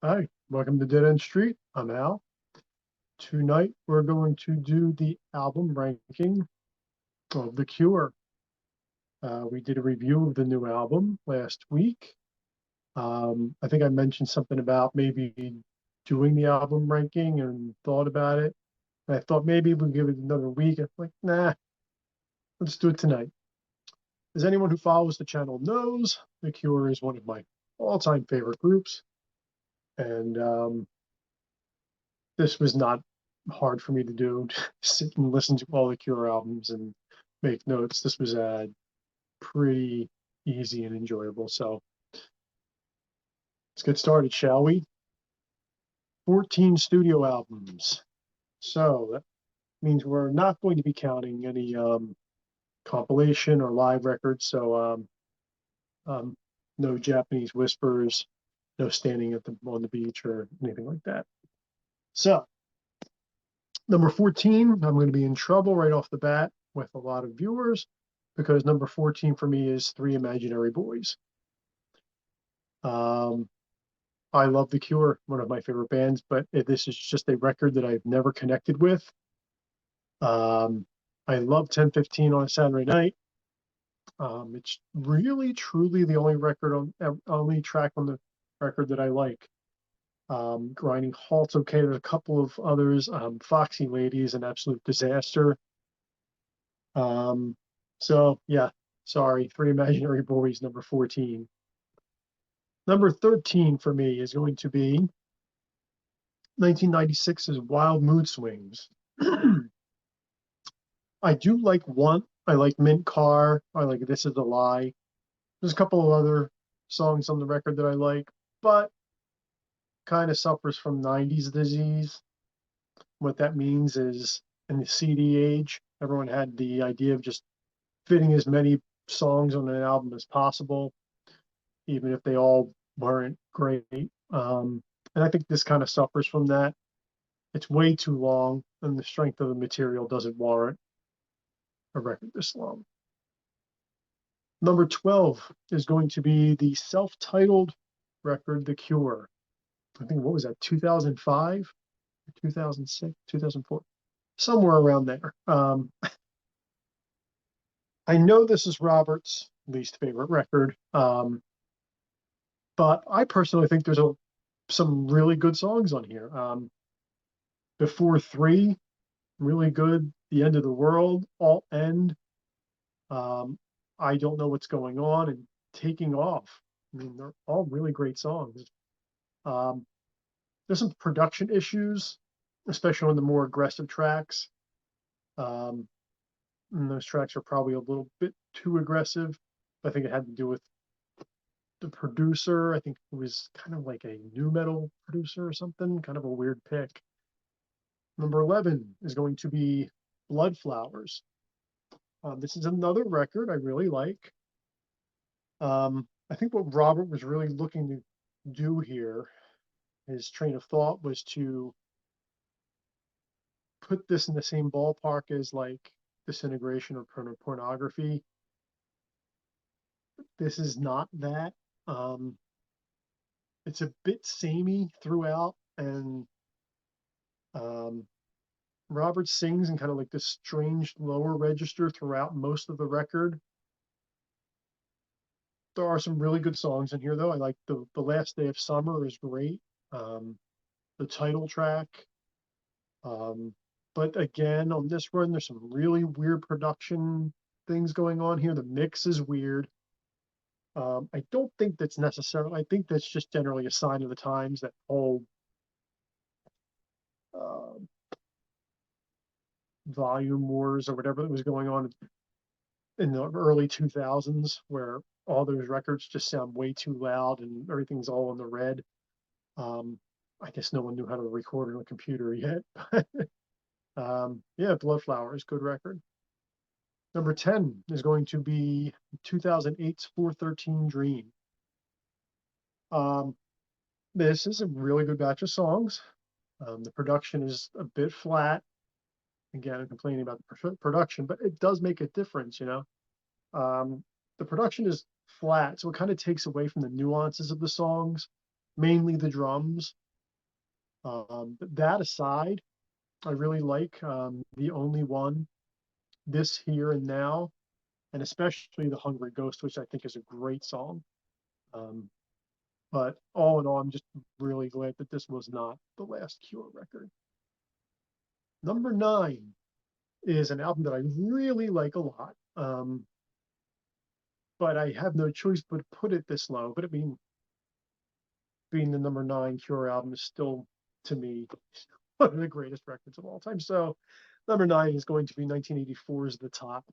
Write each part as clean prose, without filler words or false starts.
Hi, welcome to Dead End Street. I'm Al. Tonight we're going to do the album ranking of The Cure. We did a review of the new album last week. I think I mentioned something about maybe doing the album ranking and thought about it. And I thought maybe we'll give it another week. I'm like, nah, let's do it tonight. As anyone who follows the channel knows, The Cure is one of my all-time favorite groups. And this was not hard for me to do. Sit and listen to all the Cure albums and make notes. This was pretty easy and enjoyable. So let's get started, shall we? 14 studio albums. So that means we're not going to be counting any compilation or live records. So um, no Japanese whispers, no standing on the beach or anything like that. So number 14, I'm going to be in trouble right off the bat with a lot of viewers because number 14 for me is Three Imaginary Boys. I love The Cure, one of my favorite bands, but this is just a record that I've never connected with. I love 10:15 on a Saturday night. It's really, truly the only track on the record that I like. Grinding Halt's okay. There's a couple of others. Foxy Lady is an absolute disaster. So yeah, sorry, Three Imaginary Boys, number 14. Number 13 for me is going to be 1996's Wild Mood Swings. I do like one. I like Mint Car. I like This Is a Lie. There's a couple of other songs on the record that I like, but kind of suffers from 90s disease. What that means is in the CD age, everyone had the idea of just fitting as many songs on an album as possible, even if they all weren't great. And I think this kind of suffers from that. It's way too long, and the strength of the material doesn't warrant a record this long. Number 12 is going to be the self-titled record, The Cure. I think, what was that, 2005, 2006, 2004, somewhere around there. I know this is Robert's least favorite record, but I personally think there's some really good songs on here. Before Three, really good. The End of the World, Alt End. I Don't Know What's Going On, and Taking Off. I mean, they're all really great songs. Um, there's some production issues, especially on the more aggressive tracks. And those tracks are probably a little bit too aggressive. I think it had to do with the producer. I think it was kind of like a nu metal producer or something, kind of a weird pick. Number 11 is going to be Blood Flowers. This is another record I really like. I think what Robert was really looking to do here, his train of thought was to put this in the same ballpark as like Disintegration or Pornography. This is not that. It's a bit samey throughout, and Robert sings in kind of like this strange lower register throughout most of the record. There are some really good songs in here, though. I like the Last Day of Summer is great. The title track. But again, on this run, there's some really weird production things going on here. The mix is weird. I don't think that's necessarily, I think that's just generally a sign of the times, that whole uh, volume wars or whatever that was going on in the early 2000s, where all those records just sound way too loud and everything's all in the red. I guess no one knew how to record on a computer yet. Yeah, Blood Flowers, good record. Number 10 is going to be 2008's 413 Dream. This is a really good batch of songs. The production is a bit flat. Again, I'm complaining about the production, but it does make a difference, you know. The production is flat, so it kind of takes away from the nuances of the songs. mainly the drums. But that aside, I really like The Only One, This Here and Now, and especially The Hungry Ghost, which I think is a great song. Um, but all in all, I'm just really glad that this was not the last Cure record. Number 9 is an album that I really like a lot. But I have no choice but to put it this low. But I mean, being the number 9 Cure album is still, to me, one of the greatest records of all time. So number 9 is going to be 1984's The Top.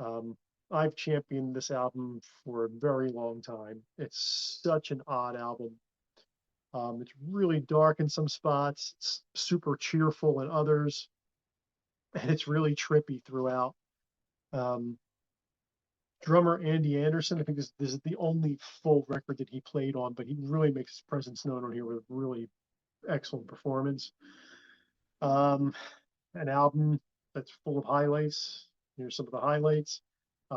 Um, I've championed this album for a very long time. It's such an odd album. It's really dark in some spots, it's super cheerful in others, and it's really trippy throughout. Um, Drummer Andy Anderson, I think this is the only full record that he played on, but he really makes his presence known on here with a really excellent performance. Um, an album that's full of highlights. Here's some of the highlights: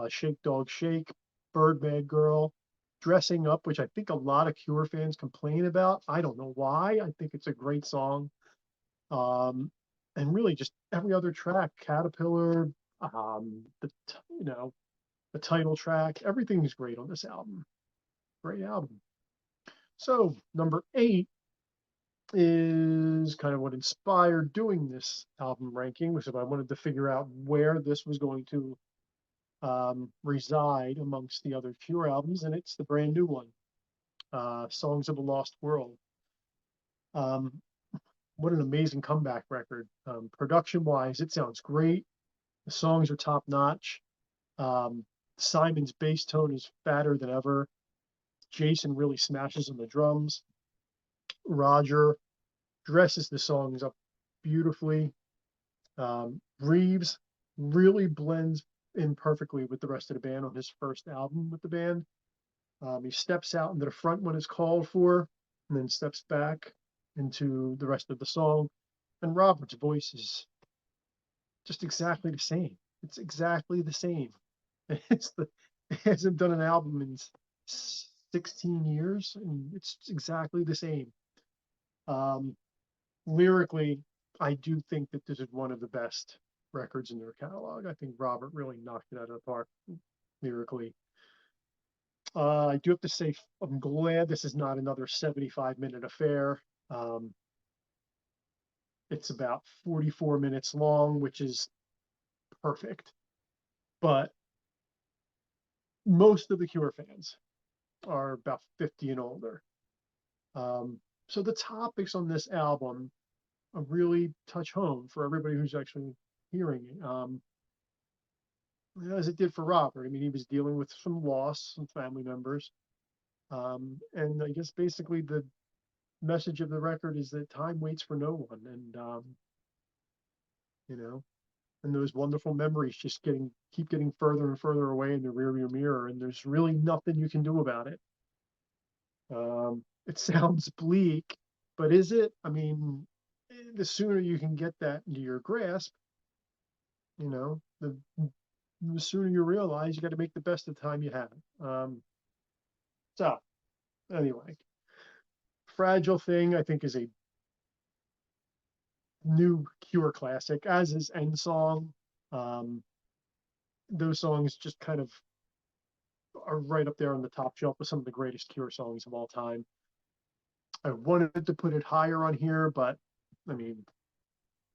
Shake Dog Shake, Birdman Girl, Dressing Up, which I think a lot of Cure fans complain about. I don't know why. I think it's a great song. Um, and really just every other track, Caterpillar, you know, the title track, everything's great on this album. Great album. So number 8 is kind of what inspired doing this album ranking, was if I wanted to figure out where this was going to reside amongst the other Cure albums, and it's the brand new one, Songs of a Lost World. Um, what an amazing comeback record. Production wise, it sounds great. The songs are top notch. Um, Simon's bass tone is fatter than ever. Jason really smashes on the drums. Roger dresses the songs up beautifully. Reeves really blends in perfectly with the rest of the band on his first album with the band. He steps out into the front when it's called for, and then steps back into the rest of the song. And Robert's voice is just exactly the same. It's exactly the same. It's the it hasn't done an album in 16 years, and it's exactly the same. Um, Lyrically, I do think that this is one of the best records in their catalog. I think Robert really knocked it out of the park lyrically. I do have to say, I'm glad this is not another 75-minute affair. Um, it's about 44 minutes long, which is perfect. But most of the Cure fans are about 50 and older. Um, so the topics on this album really touch home for everybody who's actually hearing it. As it did for Robert. I mean, he was dealing with some loss, some family members. And I guess basically the message of the record is that time waits for no one. And, you know, and those wonderful memories just keep getting further and further away in the rearview mirror. And there's really nothing you can do about it. It sounds bleak, but is it? I mean, the sooner you can get that into your grasp, the sooner you realize you got to make the best of the time you have. So anyway, Fragile Thing, I think, is a new Cure classic, as is End Song. Um, those songs just kind of are right up there on the top shelf with some of the greatest Cure songs of all time. I wanted to put it higher on here, but I mean,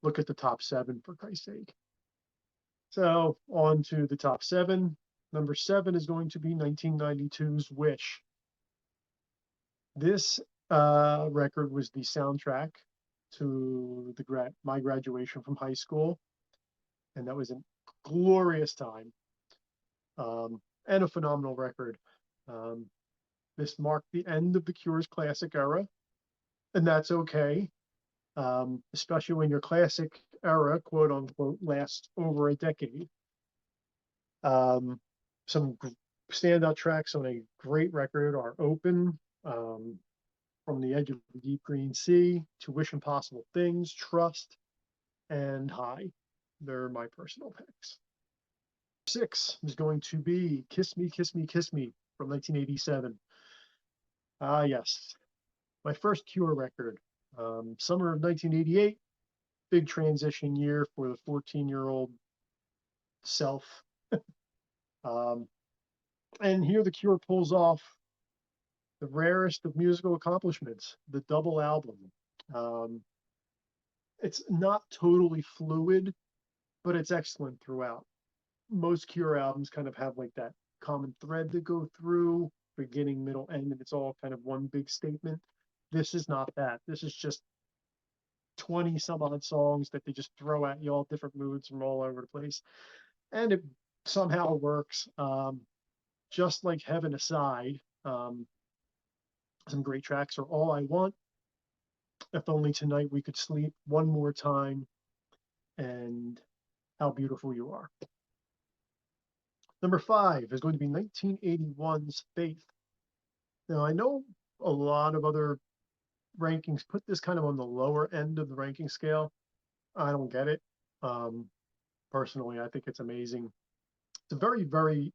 look at the top 7 for Christ's sake. So on to the top 7. Number 7 is going to be 1992's Wish. This record was the soundtrack to my graduation from high school, and that was a glorious time, and a phenomenal record. Um, this marked the end of the Cure's classic era, and that's okay, especially when your classic era, quote unquote, lasts over a decade. Some standout tracks on a great record are Open, From the Edge of the Deep Green Sea, To Wish Impossible Things, Trust, and High. They're my personal picks. 6 is going to be Kiss Me, Kiss Me, Kiss Me from 1987. Ah, yes. my first Cure record, summer of 1988, big transition year for the 14-year-old self. Um, and here the Cure pulls off the rarest of musical accomplishments, the double album. Um, it's not totally fluid, but it's excellent throughout. Most Cure albums kind of have like that common thread to go through, beginning, middle, end, and it's all kind of one big statement. This is not that. This is just 20 some odd songs that they just throw at you, all different moods from all over the place. And it somehow works. Just like Heaven Aside, some great tracks are All I Want, If Only Tonight We Could Sleep, One More Time, and How Beautiful You Are. Number 5 is going to be 1981's Faith. Now, I know a lot of other rankings put this kind of on the lower end of the ranking scale. I don't get it. Personally, I think it's amazing. It's a very, very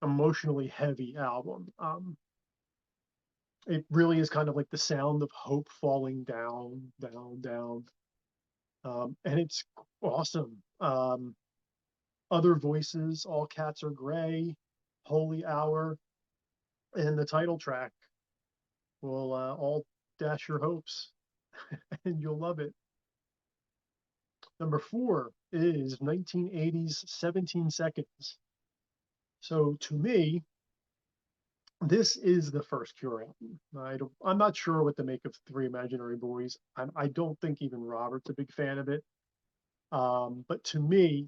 emotionally heavy album. It really is kind of like the sound of hope falling down, down, down. And it's awesome. Other Voices, All Cats Are Gray, Holy Hour, and the title track will all dash your hopes, and you'll love it. Number 4 is 1980's 17 Seconds. So to me, this is the first Cure album. I'm not sure what to make of Three Imaginary Boys. I don't think even Robert's a big fan of it. But to me,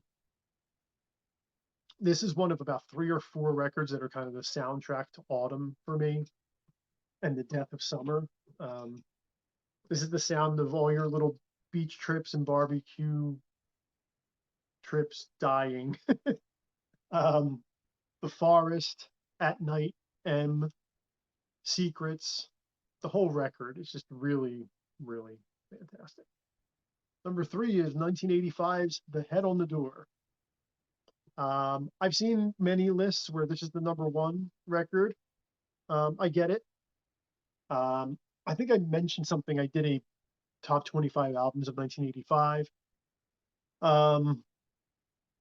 this is one of about 3 or 4 records that are kind of the soundtrack to autumn for me and the death of summer. This is the sound of all your little beach trips and barbecue trips dying. The Forest, At Night, M, Secrets, the whole record is just really, really fantastic. Number 3 is 1985's The Head on the Door. I've seen many lists where this is the number 1 record. I get it. I think I mentioned something. I did a top 25 albums of 1985.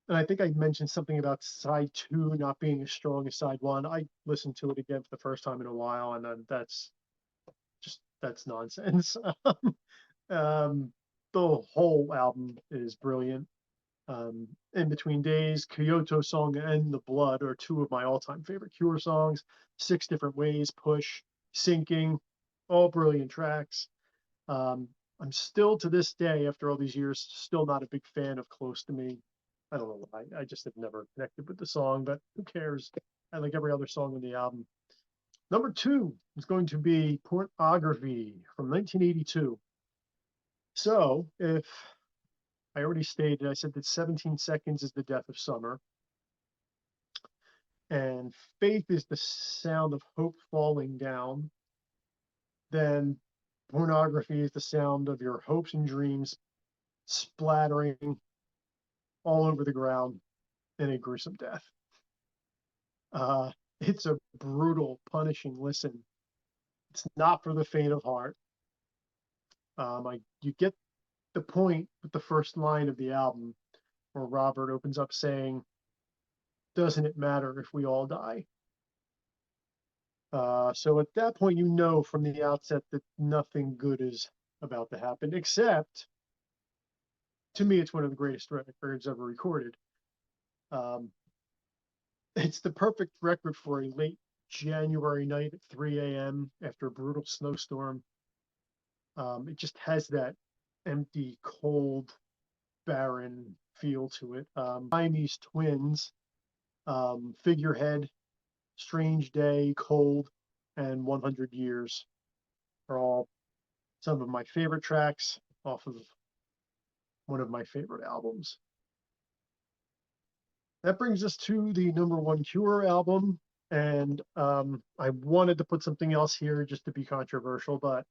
And I think I mentioned something about side 2 not being as strong as side 1. I listened to it again for the first time in a while, and that's nonsense. The whole album is brilliant. In Between Days, Kyoto Song, and The Blood are 2 of my all-time favorite Cure songs. 6 Different Ways, Push, Sinking, all brilliant tracks. I'm still to this day, after all these years, still not a big fan of Close to Me. I don't know why. I just have never connected with the song, but who cares? I like every other song on the album. Number 2 is going to be Pornography from 1982. So if I already stated, I said that 17 Seconds is the death of summer, and Faith is the sound of hope falling down, then Pornography is the sound of your hopes and dreams splattering all over the ground in a gruesome death. It's a brutal, punishing listen. It's not for the faint of heart. You get the point with the first line of the album, where Robert opens up saying, "Doesn't it matter if we all die?" So at that point, you know from the outset that nothing good is about to happen, except, to me, it's one of the greatest records ever recorded. It's the perfect record for a late January night at 3 a.m. after a brutal snowstorm. It just has that empty, cold, barren feel to it. Siamese Twins, Figurehead, Strange Day, Cold, and 100 Years are all some of my favorite tracks off of one of my favorite albums. That brings us to the number 1 Cure album, and I wanted to put something else here just to be controversial, but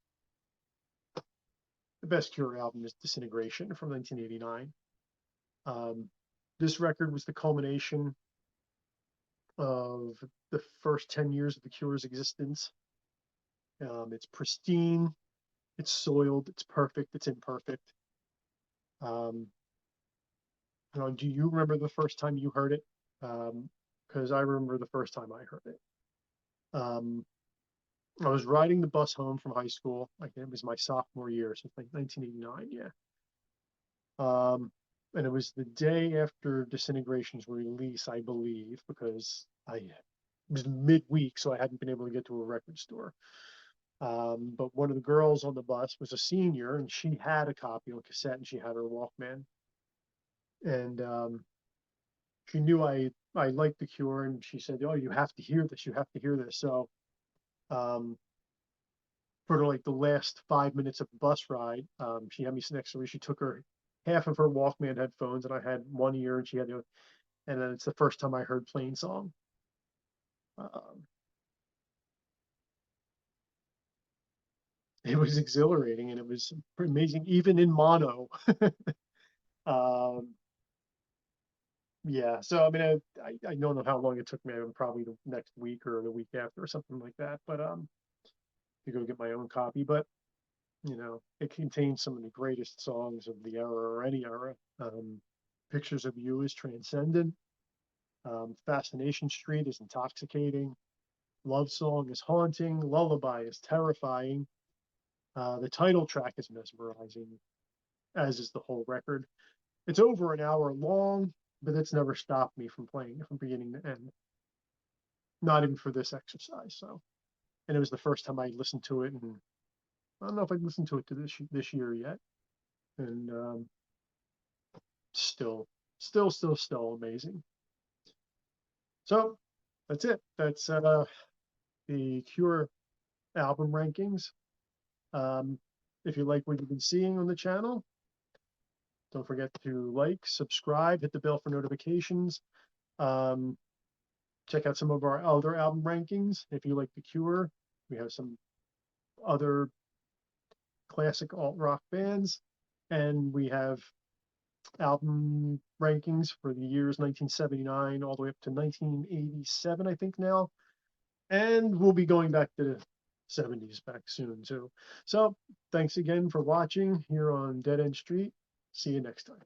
the best Cure album is Disintegration from 1989. This record was the culmination of the first 10 years of the Cure's existence. It's pristine, it's soiled, it's perfect, it's imperfect. Um, do you remember the first time you heard it? Because I remember the first time I heard it. Um, I was riding the bus home from high school. Like it was my sophomore year, so like 1989. Yeah. And it was the day after Disintegration's release, I believe, because it was midweek, so I hadn't been able to get to a record store. But one of the girls on the bus was a senior, and she had a copy on cassette, and she had her Walkman. And she knew I liked The Cure, and she said, "Oh, you have to hear this. You have to hear this." So um, for like the last 5 minutes of the bus ride, she had me sit next to her. She took her half of her Walkman headphones, and I had one ear, and she had the other. And then it's the first time I heard Plain Song. Um, it was exhilarating, and it was pretty amazing, even in mono. um, yeah, so I mean, I don't know how long it took me. Probably the next week or the week after or something like that. But to go get my own copy. But it contains some of the greatest songs of the era or any era. Pictures of You is transcendent. Fascination Street is intoxicating. Love Song is haunting. Lullaby is terrifying. The title track is mesmerizing, as is the whole record. It's over an hour long, but it's never stopped me from playing it from beginning to end. Not even for this exercise. So, and it was the first time I listened to it, and I don't know if I'd listened to it to this year yet. And still, still amazing. So that's it. That's the Cure album rankings. Um, if you like what you've been seeing on the channel, don't forget to like, subscribe, hit the bell for notifications. Um, check out some of our other album rankings. If you like The Cure, we have some other classic alt rock bands, and we have album rankings for the years 1979 all the way up to 1987, I think now. And we'll be going back to the 70s back soon too. So thanks again for watching here on Dead End Street. See you next time.